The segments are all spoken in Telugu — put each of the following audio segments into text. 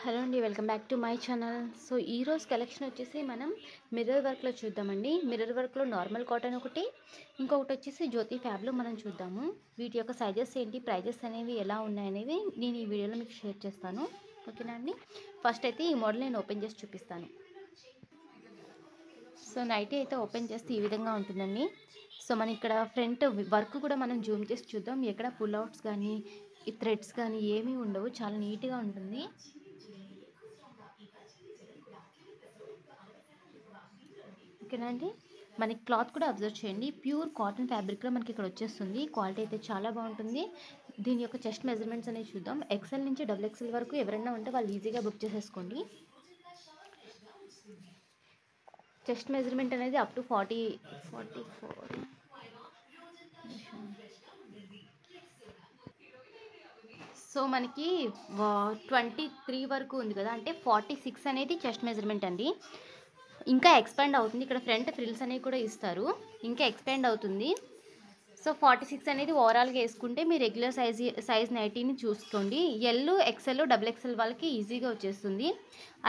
హలో అండి, welcome back to my channel. So ఈరోజు కలెక్షన్ వచ్చేసి మనం మిర్రర్ వర్క్లో చూద్దామండి. మిర్రర్ వర్క్లో నార్మల్ కాటన్ ఒకటి, ఇంకొకటి వచ్చేసి జ్యోతి ఫ్యాబ్లో మనం చూద్దాము. వీటి యొక్క సైజెస్ ఏంటి, ప్రైజెస్ అనేవి ఎలా ఉన్నాయనేవి నేను ఈ వీడియోలో మీకు షేర్ చేస్తాను. ఓకేనా అండి. ఫస్ట్ అయితే ఈ మోడల్ నేను ఓపెన్ చేసి చూపిస్తాను. సో నైటీ అయితే ఓపెన్ చేస్తే ఈ విధంగా ఉంటుందండి. సో మన ఇక్కడ ఫ్రంట్ వర్క్ కూడా మనం జూమ్ చేసి చూద్దాం. ఎక్కడ పుల్ అవుట్స్ కానీ ఈ థ్రెడ్స్ కానీ ఏమీ ఉండవు, చాలా నీట్గా ఉంటుంది. ఓకేనా అండి. మనకి క్లాత్ కూడా అబ్జర్వ్ చేయండి, ప్యూర్ కాటన్ ఫ్యాబ్రిక్లో మనకి ఇక్కడ వచ్చేస్తుంది. క్వాలిటీ అయితే చాలా బాగుంటుంది. దీని యొక్క చెస్ట్ మెజర్మెంట్స్ అనేవి చూద్దాం. ఎక్సెల్ నుంచి డబుల్ ఎక్సెల్ వరకు ఎవరైనా ఉంటే వాళ్ళు ఈజీగా బుక్ చేసేసుకోండి. చెస్ట్ మెజర్మెంట్ అనేది అప్ టు 44. సో మనకి 23 వరకు ఉంది కదా, అంటే 46 అనేది చెస్ట్ మెజర్మెంట్ అండి. ఇంకా ఎక్స్పాండ్ అవుతుంది. ఇక్కడ ఫ్రంట్ ఫ్రిల్స్ అనేవి కూడా ఇస్తారు, ఇంకా ఎక్స్పాండ్ అవుతుంది. సో 46 అనేది ఓవరాల్గా వేసుకుంటే మీ రెగ్యులర్ సైజ్ నైటీని చూసుకోండి. ఎల్, ఎక్సెల్, డబుల్ ఎక్సెల్ వాళ్ళకి ఈజీగా వచ్చేస్తుంది.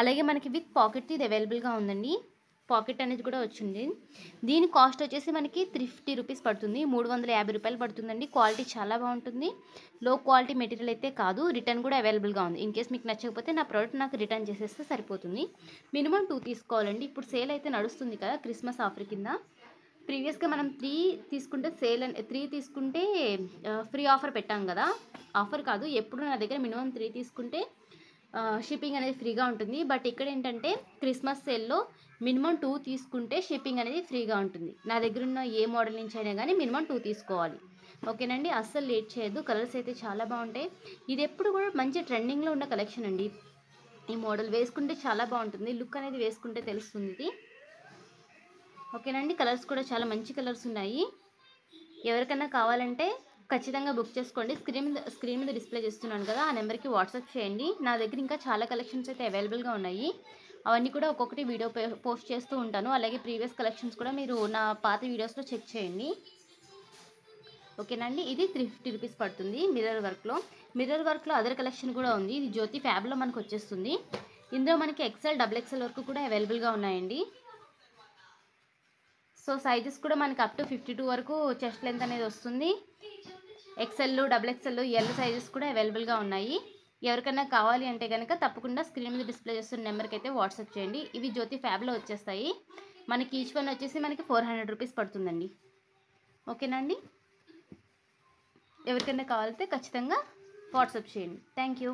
అలాగే మనకి విత్ పాకెట్ ఇది అవైలబుల్గా ఉందండి. పాకెట్ అనేది కూడా వచ్చింది. దీని కాస్ట్ వచ్చేసి మనకి 350 రూపీస్ పడుతుంది, 350 రూపాయలు పడుతుందండి. క్వాలిటీ చాలా బాగుంటుంది. లో క్వాలిటీ మెటీరియల్ అయితే కాదు. రిటర్న్ కూడా అవైలబుల్గా ఉంది. ఇన్ కేస్ మీకు నచ్చకపోతే నా ప్రోడక్ట్ నాకు రిటర్న్ చేసేస్తే సరిపోతుంది. మినిమం 2 తీసుకోవాలండి. ఇప్పుడు సేల్ అయితే నడుస్తుంది కదా, క్రిస్మస్ ఆఫర్ కింద. ప్రీవియస్గా మనం 3 తీసుకుంటే 3 తీసుకుంటే ఫ్రీ ఆఫర్ పెట్టాం కదా. ఆఫర్ కాదు, ఎప్పుడు నా దగ్గర మినిమం 3 తీసుకుంటే షిప్పింగ్ అనేది ఫ్రీగా ఉంటుంది. బట్ ఇక్కడ ఏంటంటే క్రిస్మస్ సేల్లో మినిమం 2 తీసుకుంటే షిప్పింగ్ అనేది ఫ్రీగా ఉంటుంది. నా దగ్గర ఉన్న ఏ మోడల్ నుంచి అయినా కానీ మినిమం 2 తీసుకోవాలి. ఓకేనండి. అస్సలు లేట్ చేయొద్దు. కలర్స్ అయితే చాలా బాగుంటాయి. ఇది ఎప్పుడు కూడా మంచి ట్రెండింగ్లో ఉన్న కలెక్షన్ అండి. ఈ మోడల్ వేసుకుంటే చాలా బాగుంటుంది, లుక్ అనేది వేసుకుంటే తెలుస్తుంది ఇది. ఓకేనండి. కలర్స్ కూడా చాలా మంచి కలర్స్ ఉన్నాయి. ఎవరికైనా కావాలంటే ఖచ్చితంగా బుక్ చేసుకోండి. స్క్రీన్ మీద డిస్ప్లే చేస్తున్నాను కదా, ఆ నెంబర్కి వాట్సాప్ చేయండి. నా దగ్గర ఇంకా చాలా కలెక్షన్స్ అయితే అవైలబుల్గా ఉన్నాయి. అవన్నీ కూడా ఒక్కొక్కటి వీడియో పోస్ట్ చేస్తూ ఉంటాను. అలాగే ప్రీవియస్ కలెక్షన్స్ కూడా మీరు నా పాత వీడియోస్లో చెక్ చేయండి. ఓకేనండి. ఇది 350 రూపీస్ పడుతుంది మిర్రర్ వర్క్లో. మిర్రర్ వర్క్లో అదర్ కలెక్షన్ కూడా ఉంది. ఇది జ్యోతి ఫ్యాబ్లో మనకు వచ్చేస్తుంది. ఇందులో మనకి ఎక్సెల్, డబుల్ ఎక్సెల్ వరకు కూడా అవైలబుల్గా ఉన్నాయండి. సో సైజెస్ కూడా మనకి అప్ టు 52 వరకు చెస్ట్ లెంత్ అనేది వస్తుంది. XL, double XL, L sizes కూడా అవైలబుల్గా ఉన్నాయి. ఎవరికైనా కావాలి అంటే కనుక తప్పకుండా స్క్రీన్ మీద డిస్ప్లే చేస్తున్న నెంబర్కి అయితే వాట్సాప్ చేయండి. ఇవి జ్యోతి ఫ్యాబ్లో వచ్చేస్తాయి. మనకి ఈచ్ వన్ వచ్చేసి మనకి 400 రూపీస్ పడుతుందండి. ఓకేనండి. ఎవరికైనా కావాలంటే ఖచ్చితంగా వాట్సాప్ చేయండి. Thank you.